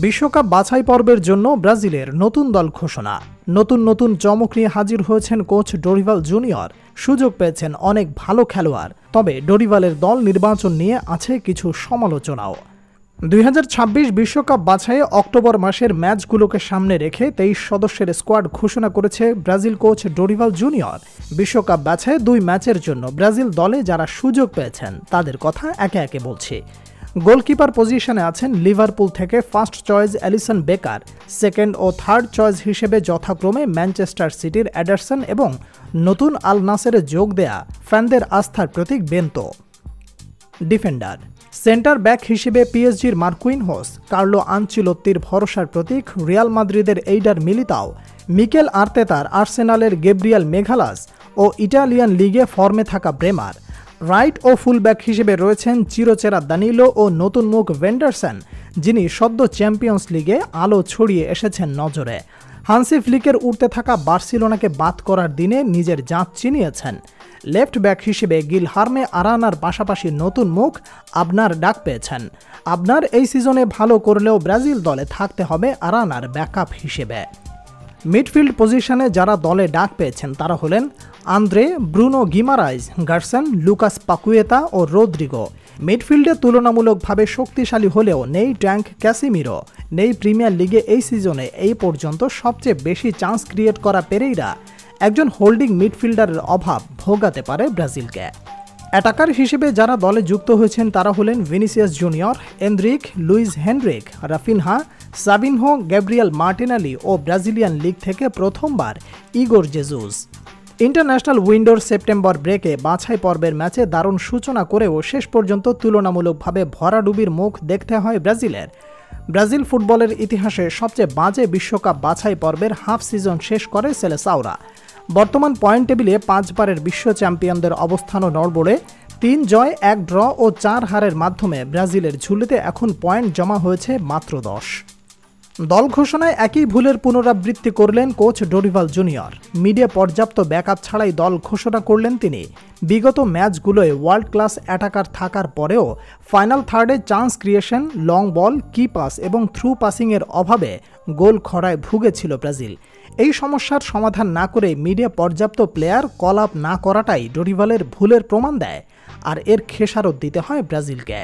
বিশ্বকাপ বাছাই পর্বের জন্য ব্রাজিলের নতুন দল ঘোষণা। নতুন চমক নিয়ে হাজির হয়েছেন কোচ ডোরিভাল জুনিয়র। সুযোগ পেয়েছেন অনেক ভালো খেলোয়াড়, তবে ডোরিভালের দল নির্বাচন নিয়ে আছে কিছু সমালোচনাও। 2026 বিশ্বকাপ বাছাইয়ে অক্টোবর মাসের ম্যাচগুলোকে সামনে রেখে 23 সদস্যের স্কোয়াড ঘোষণা করেছে ব্রাজিল কোচ ডোরিভাল জুনিয়র। বিশ্বকাপ বাছাইয়ে 2 ম্যাচের জন্য ব্রাজিল দলে যারা সুযোগ পেয়েছেন তাদের কথা একে একে বলছি। গোলকিপার পজিশনে আছেন লিভারপুল থেকে first choice Alisson Becker, second ও থার্ড চয়েস হিসেবে যথাক্রমে ম্যানচেস্টার সিটির এডারসন এবং নতুন আল নাসেরে যোগ দেয়া ফ্যানদের আস্থার প্রতীক বেন্তো। ডিফেন্ডার সেন্টার ব্যাক হিসেবে পিএসজির মার্কুইনহোস, কার্লো আনচিলত্তির ভরসার প্রতীক রিয়াল মাদ্রিদের এইডার মিলিতাও, মিকেল আর্তেতার আর্সেনালের গেব্রিয়াল মেঘালাস ও ইটালিয়ান লিগে ফর্মে থাকা ব্রেমার। রাইট ও ফুলব্যাক হিসেবে রয়েছেন চিরচেরা দানিলো ও নতুন মুখ ভেন্ডারসন, যিনি সদ্য চ্যাম্পিয়ন্স লিগে আলো ছড়িয়ে এসেছেন নজরে। হান্সি ফ্লিকের উঠতে থাকা বার্সেলোনাকে বাদ করার দিনে নিজের জাঁত চিনিয়েছেন। লেফট ব্যাক হিসেবে গিলহার্মে আরানার পাশাপাশি নতুন মুখ আবনার ডাক পেয়েছেন। আবনার এই সিজনে ভালো করলেও ব্রাজিল দলে থাকতে হবে আরানার ব্যাকআপ হিসেবে। মিডফিল্ড পজিশনে যারা দলে ডাক পেয়েছেন তারা হলেন Andre, Bruno Guimaraes, Gerson, Lucas Paqueta ও রদ্রিগো। মিডফিল্ডে তুলনামূলকভাবে শক্তিশালী হলেও নেই ট্যাঙ্ক ক্যাসিমিরো, নেই প্রিমিয়ার লিগে এই সিজনে এই পর্যন্ত সবচেয়ে বেশি চান্স ক্রিয়েট করা পেরেইরা। একজন হোল্ডিং মিডফিল্ডারের অভাব ভোগাতে পারে ব্রাজিলকে। অ্যাটাকার হিসেবে যারা দলে যুক্ত হয়েছেন তারা হলেন Vinicius Junior, Endrick, Luis Henrique, Raphinha, Savinho, Gabriel Martinelli ও ব্রাজিলিয়ান লিগ থেকে প্রথমবার ইগোর জেজুস। ইন্টারন্যাশনাল উইন্ডোর সেপ্টেম্বর ব্রেকে বাছাই পর্বের ম্যাচে দারুণ সূচনা করেও শেষ পর্যন্ত তুলনামূলকভাবে ভরাডুবির মুখ দেখতে হয় ব্রাজিলের। ব্রাজিল ফুটবলের ইতিহাসে সবচেয়ে বাজে বিশ্বকাপ বাছাই পর্বের হাফ সিজন শেষ করে সেলেসাওরা। বর্তমান পয়েন্ট টেবিলে 5 বারের বিশ্ব চ্যাম্পিয়নদের অবস্থানও নড়বড়ে। 3 জয়, 1 ড্র ও 4 হারের মাধ্যমে ব্রাজিলের ঝুলিতে এখন পয়েন্ট জমা হয়েছে মাত্র 10। দল ঘোষণায় একই ভুলের পুনরাবৃত্তি করলেন কোচ ডোরিভাল জুনিয়র। মিডে পর্যাপ্ত ব্যাকআপ ছাড়াই দল ঘোষণা করলেন তিনি। বিগত ম্যাচগুলোয় ওয়ার্ল্ড ক্লাস অ্যাটাকার থাকার পরেও ফাইনাল থার্ডে chance creation, long ball, key pass এবং থ্রু পাসিংয়ের অভাবে গোল খরায় ভুগেছিল ব্রাজিল। এই সমস্যার সমাধান না করে মিডে পর্যাপ্ত প্লেয়ার কল আপ না করাটাই ডোরিভালের ভুলের প্রমাণ দেয়, আর এর খেসারত দিতে হয় ব্রাজিলকে।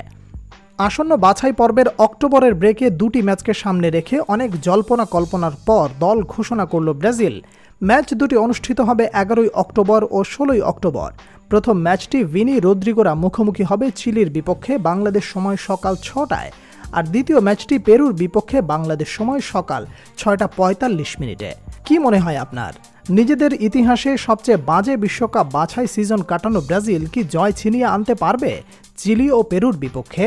আসন্ন বাছাই পর্বের অক্টোবরের ব্রেকে 2টি ম্যাচকে সামনে রেখে অনেক জল্পনা কল্পনার পর দল ঘোষণা করল ব্রাজিল। ম্যাচ দুটি অনুষ্ঠিত হবে 11 অক্টোবর ও 16 অক্টোবর। প্রথম ম্যাচটি ভিনি রদ্রিগোরা মুখোমুখি হবে চিলির বিপক্ষে বাংলাদেশ সময় সকাল 6টায়, আর দ্বিতীয় ম্যাচটি পেরুর বিপক্ষে বাংলাদেশ সময় সকাল 6টা 45 কি মনে হয় আপনার? নিজেদের ইতিহাসে সবচেয়ে বাজে বিশ্বকাপ বাছাই সিজন কাটানো ব্রাজিল কি জয় ছিনিয়ে আনতে পারবে চিলি ও পেরুর বিপক্ষে?